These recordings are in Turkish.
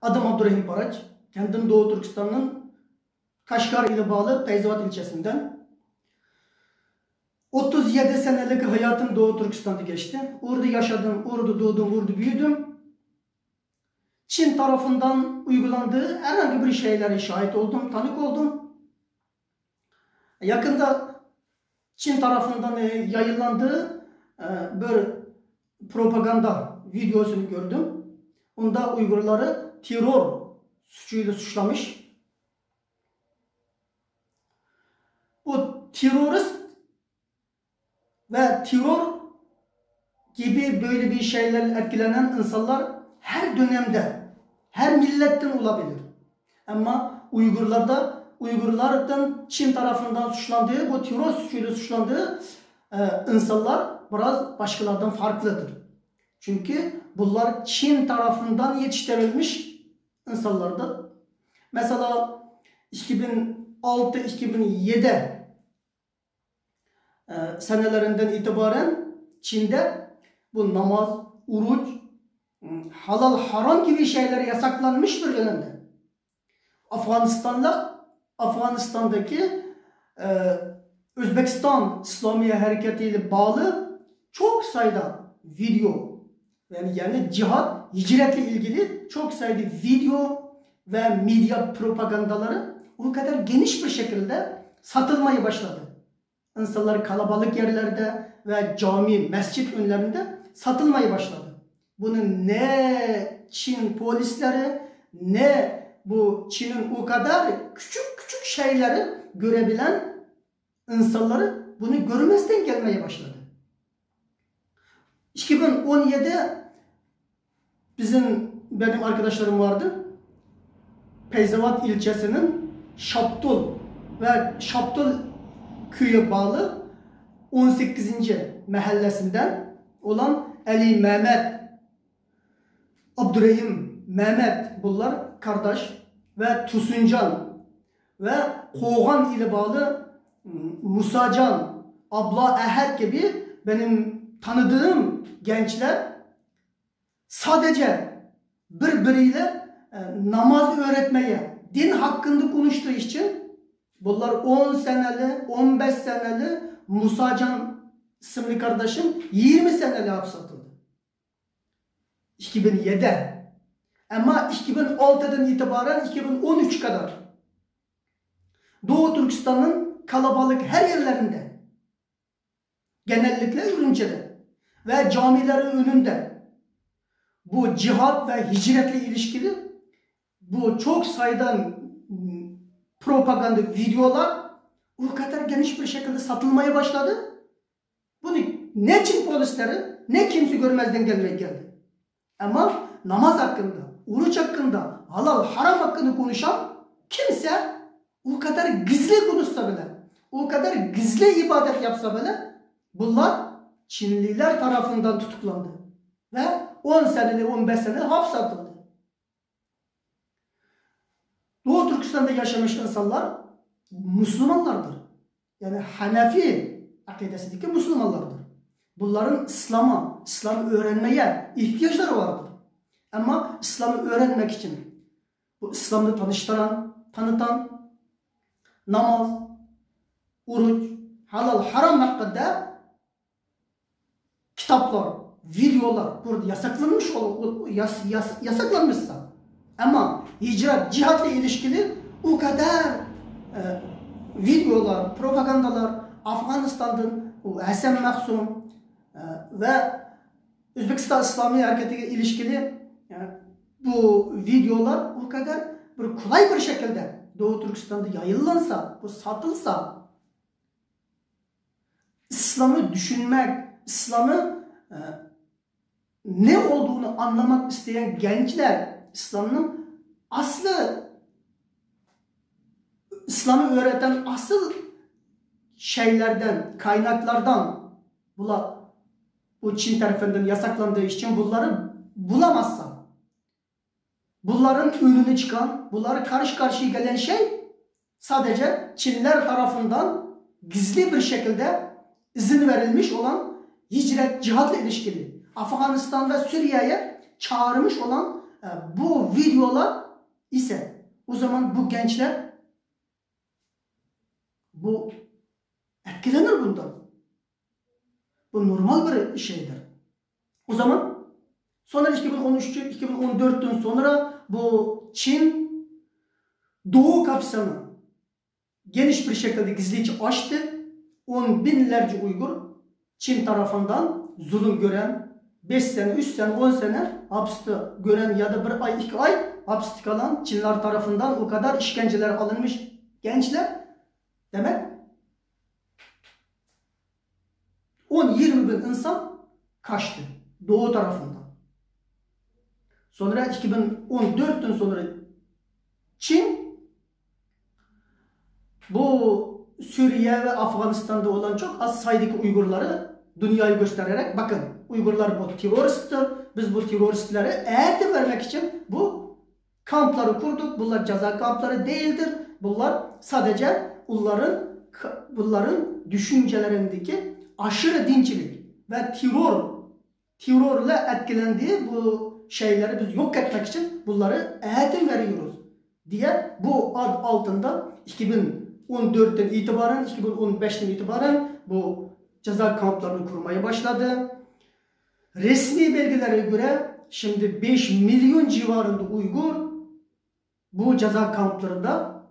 Adım Abdurrahim Paraç. Kendim Doğu Türkistan'ın Kaşgar ile bağlı Feyzavat ilçesinden. 37 senelik hayatım Doğu Türkistan'da geçti. Orada yaşadım, orada doğdum, orada büyüdüm. Çin tarafından uygulandığı herhangi bir şeylere şahit oldum, tanık oldum. Yakında Çin tarafından yayınlandığı bir propaganda videosunu gördüm. Onda Uygurları terör suçuyla suçlamış. Bu terörist ve terör gibi böyle bir şeylerle etkilenen insanlar her dönemde, her milletten olabilir. Ama Uygurlardan Çin tarafından suçlandığı, bu terör suçuyla suçlandığı insanlar biraz başkalardan farklıdır. Çünkü bunlar Çin tarafından yetiştirilmiş insanlardır. Mesela 2006-2007 senelerinden itibaren Çin'de bu namaz, oruç, halal haram gibi şeyler yasaklanmış bir dönemde. Afganistan'daki Özbekistan İslami Hareketi ile bağlı çok sayıda video yani cihat, hicretle ilgili çok sayıda video ve medya propagandaları o kadar geniş bir şekilde satılmaya başladı. İnsanlar kalabalık yerlerde ve cami, mescit önlerinde satılmaya başladı. Bunu ne Çin polisleri ne bu Çin'in o kadar küçük şeyleri görebilen insanları bunu görmezden gelmeye başladı. 2017 benim arkadaşlarım vardı. Feyzavat ilçesinin Şaptul ve Şaptul köyü bağlı 18. mahallesinden olan Ali Mehmet, Abdurrahim Mehmet bunlar kardeş ve Tusuncan ve Koğan ile bağlı Musacan, Abla Ahad gibi benim tanıdığım gençler sadece birbiriyle namaz öğretmeye, din hakkında konuştuğu için bunlar 10 seneli, 15 seneli Musacan isimli kardeşim 20 seneli hapse atıldı. 2007. Ama 2006'dan itibaren 2013 kadar Doğu Türkistan'ın kalabalık her yerlerinde, genellikle Ürümçi'de ve camilerin önünde bu cihat ve hicretle ilişkili bu çok sayıda propaganda videolar o kadar geniş bir şekilde satılmaya başladı. Bunu ne Çin polisleri ne kimse görmezden geldi. Ama namaz hakkında, oruç hakkında, halal haram hakkında konuşan kimse o kadar gizli konuşsa bile, o kadar gizli ibadet yapsa bile bunlar Çinliler tarafından tutuklandı. Ve 10 seneli 15 seneli hapse atıldı. Doğu Türkistan'da yaşamış insanlar Müslümanlardır. Yani Hanefi akidesindeki Müslümanlardır. Bunların İslam öğrenmeye ihtiyaçları vardır. Ama İslam'ı öğrenmek için bu İslam'ı tanıtan namaz, oruç, halal haram hakkında kitaplar, videolar burada yasaklanmışsa ama hicret, cihatla ilişkili o kadar videolar, propagandalar Afganistan'dan Hasan Mahsum ve Özbekistan İslami Hareketi'ne ilişkili bu videolar o kadar bir kolay bir şekilde Doğu Türkistan'da yayınlansa, bu satılsa İslam'ı düşünmek, İslam'ı ne olduğunu anlamak isteyen gençler İslam'ın İslam'ı öğreten asıl şeylerden, kaynaklardan bu Çin tarafından yasaklandığı için bunları bulamazsa bunların önüne çıkan, bunlara karşı karşıya gelen şey sadece Çinliler tarafından gizli bir şekilde izin verilmiş olan hicret, cihatla ilişkili Afganistan ve Suriye'ye çağırmış olan bu videolar ise o zaman bu gençler bu etkilenir bundan. Bu normal bir şeydir. O zaman sonra 2013-2014'ten sonra bu Çin Doğu kapsamı geniş bir şekilde gizlice açtı. 10 binlerce Uygur Çin tarafından zulüm gören, 5 sene, 3 sene, 10 sene hapiste gören ya da 1 ay, 2 ay hapiste kalan Çinler tarafından o kadar işkenceler alınmış gençler demek 10-20 bin insan kaçtı Doğu tarafından. Sonra 2014'ten sonra Çin bu Suriye ve Afganistan'da olan çok az sayıdaki Uygurları dünyayı göstererek bakın Uygurlar bu teröristtir. Biz bu teröristlere eğitim vermek için bu kampları kurduk. Bunlar ceza kampları değildir. Bunlar sadece bunların düşüncelerindeki aşırı dinçilik ve terörle etkilendiği bu şeyleri biz yok etmek için bunları eğitim veriyoruz diye bu ad altında 2014'ten itibaren 2015'ten itibaren bu ceza kamplarını kurmaya başladı. Resmi belgelere göre şimdi 5 milyon civarında Uygur bu ceza kamplarında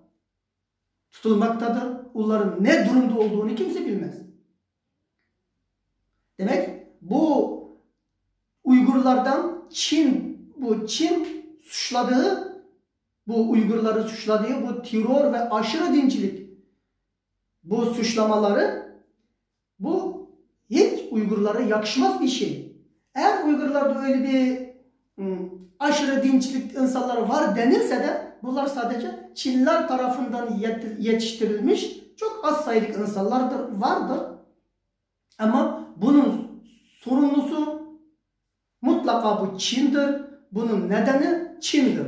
tutulmaktadır. Onların ne durumda olduğunu kimse bilmez. Demek bu Uygurlardan Çin suçladığı, bu Uygurları suçladığı bu terör ve aşırı dinçilik, bu suçlamaları bu hiç Uygurlara yakışmaz bir şey. Eğer Uygurlarda öyle bir aşırı dinçilik insanları var denirse de bunlar sadece Çinliler tarafından yetiştirilmiş çok az sayıdaki insanlardır, vardır. Ama bunun sorumlusu mutlaka bu Çin'dir. Bunun nedeni Çin'dir.